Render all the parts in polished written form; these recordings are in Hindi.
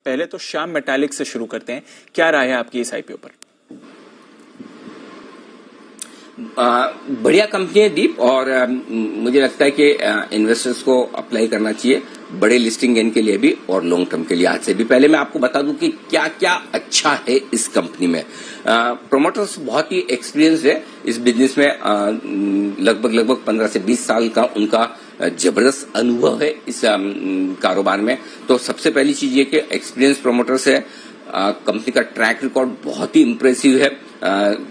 पहले तो श्याम मेटालिक से शुरू करते हैं, क्या राय है आपकी इस आईपीओ पर? बढ़िया कंपनी है दीप, और मुझे लगता है कि इन्वेस्टर्स को अप्लाई करना चाहिए बड़े लिस्टिंग गेन के लिए भी और लॉन्ग टर्म के लिए। आज से भी पहले मैं आपको बता दूं कि क्या क्या अच्छा है इस कंपनी में। प्रोमोटर्स बहुत ही एक्सपीरियंस है इस बिजनेस में, लगभग 15 से 20 साल का उनका जबरदस्त अनुभव है इस कारोबार में। तो सबसे पहली चीज ये कि एक्सपीरियंस प्रोमोटर्स है। कंपनी का ट्रैक रिकॉर्ड बहुत ही इंप्रेसिव है।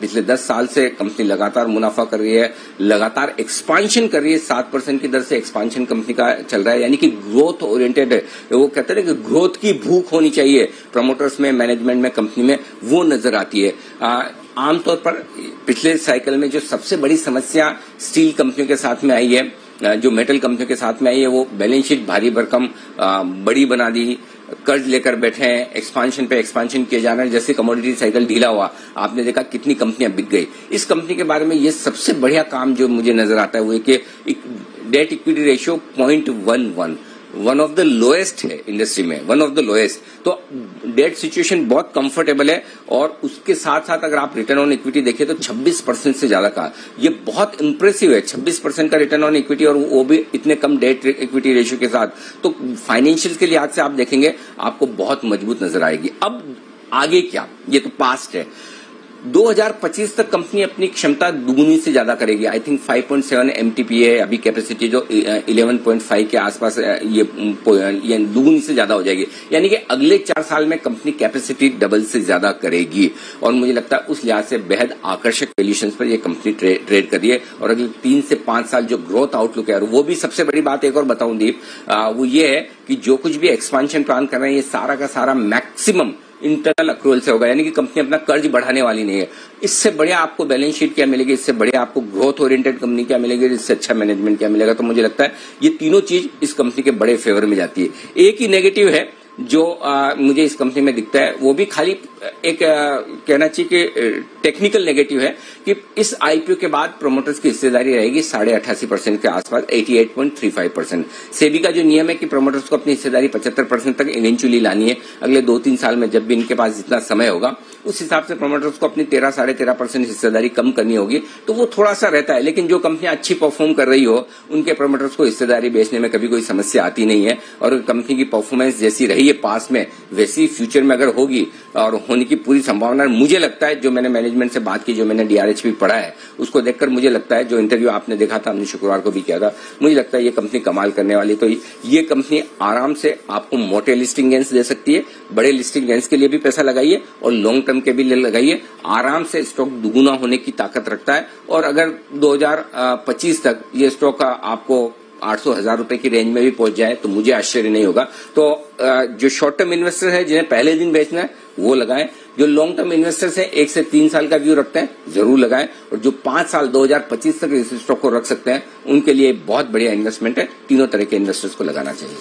पिछले 10 साल से कंपनी लगातार मुनाफा कर रही है, लगातार एक्सपांशन कर रही है। 7% की दर से एक्सपांशन कंपनी का चल रहा है, यानी कि ग्रोथ ओरिएंटेड है। वो कहते हैं कि ग्रोथ की भूख होनी चाहिए प्रमोटर्स में, मैनेजमेंट में, कंपनी में, वो नजर आती है। आमतौर पर पिछले साइकिल में जो सबसे बड़ी समस्या स्टील कंपनियों के साथ में आई है, जो मेटल कंपनियों के साथ में आई है, वो बैलेंस शीट भारी भरकम बड़ी बना दी, कर्ज लेकर बैठे हैं, एक्सपांशन पे एक्सपांशन किए जा रहे हैं। जैसे कमोडिटी साइकिल ढीला हुआ, आपने देखा कितनी कंपनियां बिक गई। इस कंपनी के बारे में ये सबसे बढ़िया काम जो मुझे नजर आता है वो है कि debt equity ratio 0.11, one of the lowest है इंडस्ट्री में, वन ऑफ द लोएस्ट। तो डेट सिचुएशन बहुत कंफर्टेबल है, और उसके साथ साथ अगर आप रिटर्न ऑन इक्विटी देखिए तो 26% से ज्यादा का, ये बहुत इंप्रेसिव है। 26% का रिटर्न ऑन इक्विटी, और वो भी इतने कम डेट इक्विटी रेशियो के साथ। तो फाइनेंशियल के लिहाज से आप देखेंगे आपको बहुत मजबूत नजर आएगी। अब आगे क्या, ये तो पास्ट है। 2025 तक कंपनी अपनी क्षमता दुगुनी से ज्यादा करेगी। आई थिंक 5.7 MTPA है अभी कैपेसिटी, जो 11.5 के आसपास ये दुगुनी से ज्यादा हो जाएगी। यानी कि अगले 4 साल में कंपनी कैपेसिटी डबल से ज्यादा करेगी, और मुझे लगता है उस लिहाज से बेहद आकर्षक वैल्यूएशन पर ये कंपनी ट्रेड कर रही है। और अगले 3 से 5 साल जो ग्रोथ आउटलुक है, और वो भी सबसे बड़ी बात एक और बताऊं दीप, वो ये है कि जो कुछ भी एक्सपांशन प्लान कर रहे हैं ये सारा का सारा मैक्सिमम इंटरनल अक्रूवल से होगा। यानी कि कंपनी अपना कर्ज बढ़ाने वाली नहीं है। इससे बढ़िया आपको बैलेंस शीट क्या मिलेगी, इससे बढ़िया आपको ग्रोथ ओरिएंटेड कंपनी क्या मिलेगी, इससे अच्छा मैनेजमेंट क्या मिलेगा। तो मुझे लगता है ये तीनों चीज इस कंपनी के बड़े फेवर में जाती है। एक ही नेगेटिव है जो मुझे इस कंपनी में दिखता है, वो भी खाली एक कहना चाहिए कि टेक्निकल नेगेटिव है कि इस आईपीओ के बाद प्रोमोटर्स की हिस्सेदारी रहेगी 88.5% के आसपास, 88.35%। सेबी का जो नियम है कि प्रोमोटर्स को अपनी हिस्सेदारी 75% तक इवेंचुअली लानी है। अगले 2-3 साल में जब भी इनके पास जितना समय होगा उस हिसाब से प्रोमोटर्स को अपनी 13-13.5% हिस्सेदारी कम करनी होगी। तो वो थोड़ा सा रहता है, लेकिन जो कंपनियां अच्छी परफॉर्म कर रही हो उनके प्रोमोटर्स को हिस्सेदारी बेचने में कभी कोई समस्या आती नहीं है। और कंपनी की परफॉर्मेंस जैसी रही है पास में, वैसी फ्यूचर में अगर होगी और होने की पूरी संभावना मुझे लगता है। जो मैंने मैनेजमेंट से बात की, जो मैंने DRH भी पढ़ा है, उसको देखकर मुझे लगता है, जो इंटरव्यू आपने देखा था, हमने शुक्रवार को भी किया था, मुझे लगता है ये कंपनी कमाल करने वाली। तो ये कंपनी आराम से आपको मोटे लिस्टिंग गेंस दे सकती है। बड़े लिस्टिंग गेंस के लिए भी पैसा लगाइए और लॉन्ग टर्म के भी लिए लगाइए। आराम से स्टॉक दुगुना होने की ताकत रखता है। और अगर 2025 तक ये स्टॉक आपको 800-1000 रुपए की रेंज में भी पहुंच जाए तो मुझे आश्चर्य नहीं होगा। तो जो शॉर्ट टर्म इन्वेस्टर है जिन्हें पहले दिन बेचना है वो लगाएं। जो लॉन्ग टर्म इन्वेस्टर्स हैं 1 से 3 साल का व्यू रखते हैं जरूर लगाएं। और जो 5 साल 2025 तक इस स्टॉक को रख सकते हैं उनके लिए बहुत बढ़िया इन्वेस्टमेंट है। तीनों तरह के इन्वेस्टर्स को लगाना चाहिए।